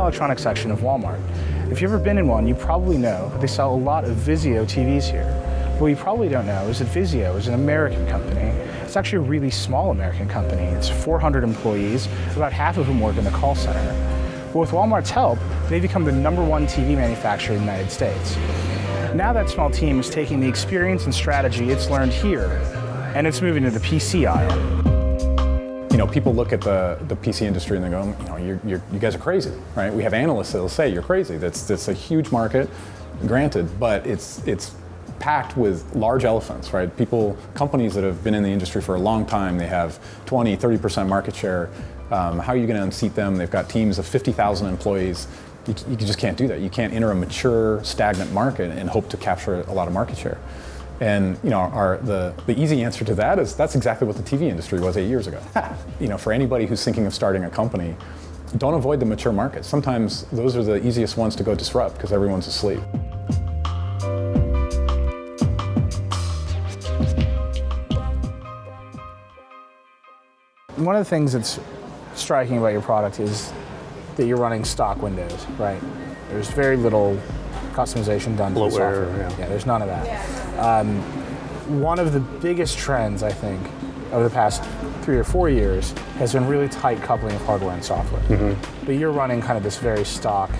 electronics section of Walmart. If you've ever been in one, you probably know that they sell a lot of Vizio TVs here. What you probably don't know is that Vizio is an American company. It's actually a really small American company. It's 400 employees, about half of whom work in the call center. But with Walmart's help, they've become the #1 TV manufacturer in the United States. Now that small team is taking the experience and strategy it's learned here, and it's moving to the PC aisle. You know, people look at the PC industry and they go, you guys are crazy, right? We have analysts that'll say you're crazy. That's a huge market, granted, but it's packed with large elephants, right? Companies that have been in the industry for a long time, they have 20, 30% market share. How are you going to unseat them? They've got teams of 50,000 employees. You just can't do that. You can't enter a mature, stagnant market and hope to capture a lot of market share. And the easy answer to that is that's exactly what the TV industry was 8 years ago. For anybody who's thinking of starting a company, don't avoid the mature markets. Sometimes those are the easiest ones to go disrupt because everyone's asleep. One of the things that's striking about your product is that you're running stock Windows, right? There's very little customization done to the software. Yeah, there's none of that. One of the biggest trends, I think, over the past 3 or 4 years has been really tight coupling of hardware and software. But you're running kind of this very stock,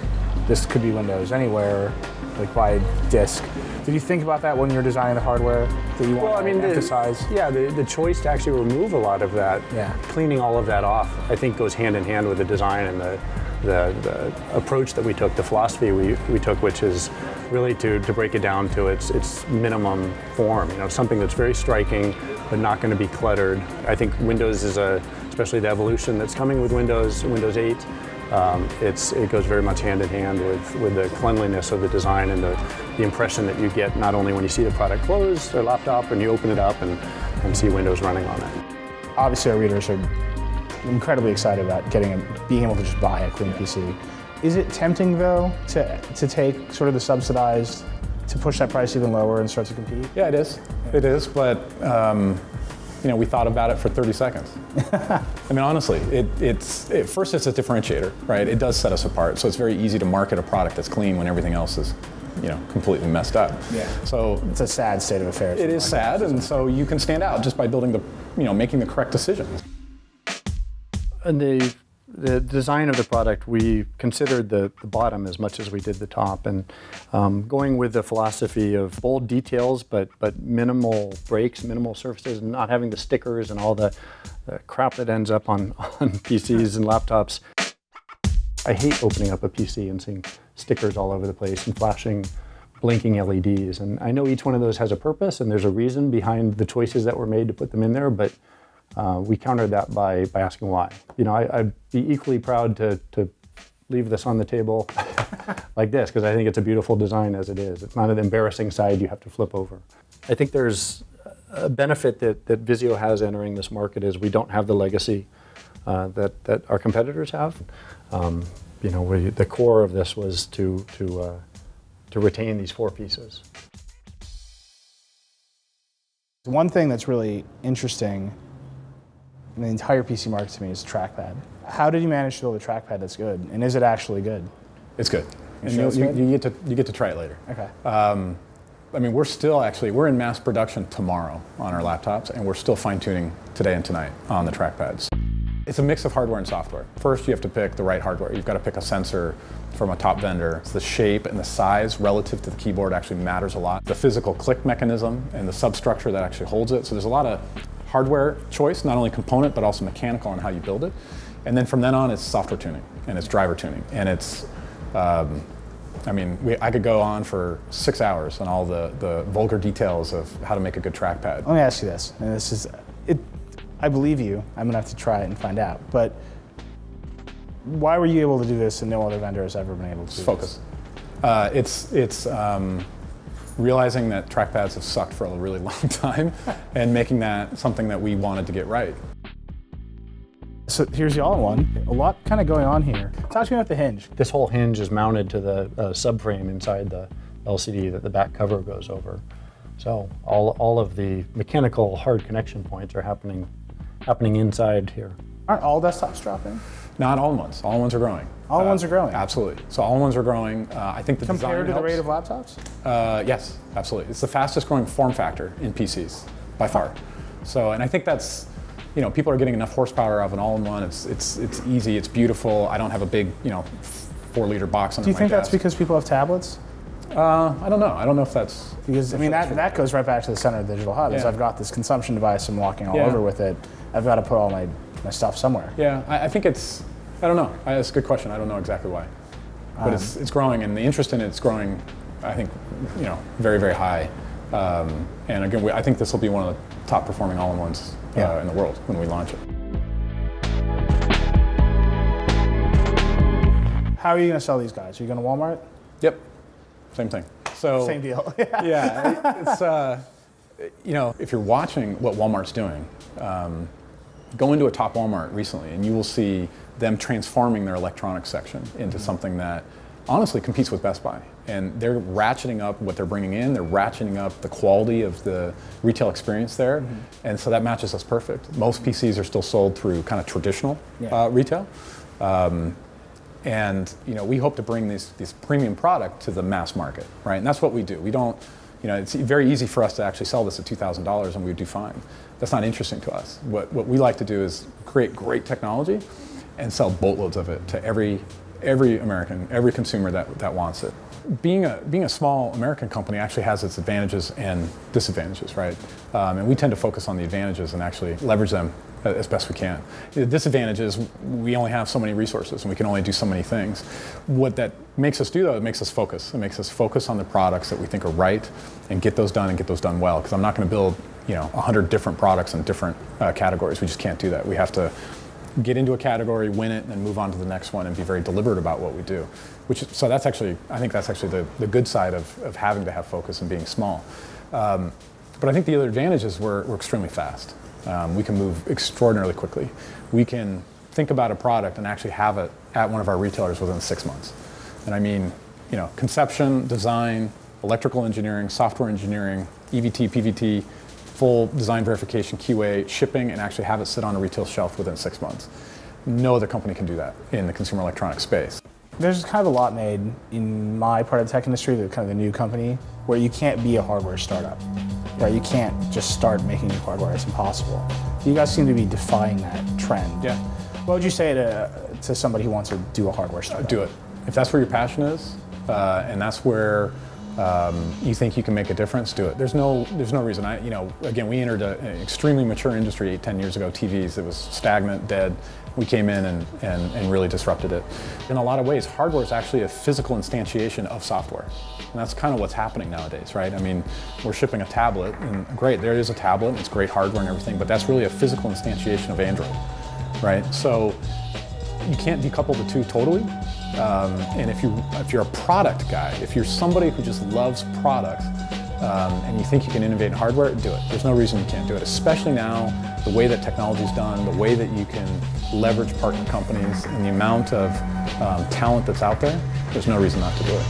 this could be Windows anywhere, like by disk. Did you think about that when you were designing the hardware that you want to emphasize? The choice to actually remove a lot of that, cleaning all of that off, I think goes hand in hand with the design and the approach that we took, the philosophy we took, which is really to break it down to its minimum form. Something that's very striking, but not going to be cluttered. I think Windows is especially the evolution that's coming with Windows 8. It goes very much hand in hand with the cleanliness of the design and the impression that you get not only when you see the product closed or laptop and you open it up and see Windows running on it. Obviously our readers are incredibly excited about being able to just buy a clean PC. Is it tempting though to take sort of the subsidized, to push that price even lower and start to compete? Yeah, it is. It is, but we thought about it for 30 seconds. I mean, honestly, first it's a differentiator, right? It does set us apart, so it's very easy to market a product that's clean when everything else is, completely messed up. Yeah. So it's a sad state of affairs. It is sad, and so you can stand out just by building making the correct decisions. And the design of the product, we considered the bottom as much as we did the top, and going with the philosophy of bold details, but minimal breaks, minimal surfaces, and not having the stickers and all the crap that ends up on PCs and laptops. I hate opening up a PC and seeing stickers all over the place and flashing, blinking LEDs. And I know each one of those has a purpose, and there's a reason behind the choices that were made to put them in there, but we countered that by asking why. I'd be equally proud to leave this on the table like this, because I think it's a beautiful design as it is. It's not an embarrassing side you have to flip over. I think there's a benefit that Vizio has entering this market is we don't have the legacy that our competitors have. The core of this was to retain these 4 pieces. One thing that's really interesting in the entire PC market to me is Trackpad. How did you manage to build a Trackpad that's good, and is it actually good? It's good. And you get to try it later. Okay. I mean, we're in mass production tomorrow on our laptops, and we're still fine-tuning today and tonight on the trackpads. It's a mix of hardware and software. First, you have to pick the right hardware. You've got to pick a sensor from a top vendor. The shape and the size relative to the keyboard actually matters a lot. The physical click mechanism and the substructure that actually holds it. So there's a lot of hardware choice, not only component, but also mechanical on how you build it. And then from then on, it's software tuning, and it's driver tuning. And it's, I could go on for 6 hours on all the vulgar details of how to make a good trackpad. Let me ask you this, and I believe you. I'm gonna have to try it and find out. But why were you able to do this and no other vendor has ever been able to do Focus. It's realizing that trackpads have sucked for a really long time and making that something that we wanted to get right. So here's the AllinOne. A lot kind of going on here. Talk to me about the hinge. This whole hinge is mounted to the subframe inside the LCD that the back cover goes over. So all of the mechanical hard connection points are happening inside here. Aren't all desktops dropping? Not all-in-ones. All-in-ones are growing. All-in-ones are growing? Absolutely. So all-in-ones are growing. I think the design Compared to the helps. rate of laptops? Yes, absolutely. It's the fastest growing form factor in PCs, by far. So, and I think that's, you know, people are getting enough horsepower of an all-in-one. It's easy, it's beautiful. I don't have a big, you know, 4-liter box under my desk. Do you think that's because people have tablets? I don't know. I don't know if that's... Because, I mean, that goes right back to the center of the digital hub. Is I've got this consumption device, I'm walking all over with it. I've got to put all my stuff somewhere. Yeah, I think it's, I don't know. It's a good question. I don't know exactly why. But it's growing, and the interest in it's growing, I think, you know, very, very high. And again, I think this will be one of the top performing all-in-ones in the world when we launch it. How are you going to sell these guys? Are you going to Walmart? Yep, same thing. So same deal. Yeah, it's you know, if you're watching what Walmart's doing, go into a top Walmart recently, and you will see them transforming their electronics section into something that honestly competes with Best Buy. And they're ratcheting up what they're bringing in. They're ratcheting up the quality of the retail experience there, and so that matches us perfect. Most PCs are still sold through kind of traditional retail. And you know, we hope to bring this premium product to the mass market, right? And that's what we do. We don't, you know, it's very easy for us to actually sell this at $2,000 and we would do fine. That's not interesting to us. What we like to do is create great technology and sell boatloads of it to every American, every consumer that wants it. Being a small American company actually has its advantages and disadvantages, right? And we tend to focus on the advantages and actually leverage them as best we can. The disadvantage is we only have so many resources and we can only do so many things. What that makes us do, though, it makes us focus. It makes us focus on the products that we think are right and get those done and get those done well. Because I'm not going to build, you know, 100 different products in different categories. We just can't do that. We have to get into a category, win it, and then move on to the next one and be very deliberate about what we do. So that's actually, I think that's actually the good side of having to have focus and being small. But I think the other advantage is we're extremely fast. We can move extraordinarily quickly. We can think about a product and actually have it at one of our retailers within 6 months. And I mean, you know, conception, design, electrical engineering, software engineering, EVT, PVT, full design verification, QA, shipping, and actually have it sit on a retail shelf within 6 months. No other company can do that in the consumer electronics space. There's kind of a lot made in my part of the tech industry, the kind of the new company, where you can't be a hardware startup. Right? You can't just start making new hardware, it's impossible. You guys seem to be defying that trend. Yeah. What would you say to somebody who wants to do a hardware startup? Do it. If that's where your passion is, and that's where you think you can make a difference, do it. There's no reason. You know, again, we entered an extremely mature industry 10 years ago, TVs. It was stagnant, dead. We came in and really disrupted it. In a lot of ways, hardware is actually a physical instantiation of software. And that's kind of what's happening nowadays, right? I mean, we're shipping a tablet, and great, there is a tablet, and it's great hardware and everything, but that's really a physical instantiation of Android, right? So you can't decouple the two totally. And if you're a product guy, if you're somebody who just loves products, and you think you can innovate in hardware, do it. There's no reason you can't do it, especially now, the way that technology's done, the way that you can leverage partner companies, and the amount of talent that's out there, there's no reason not to do it.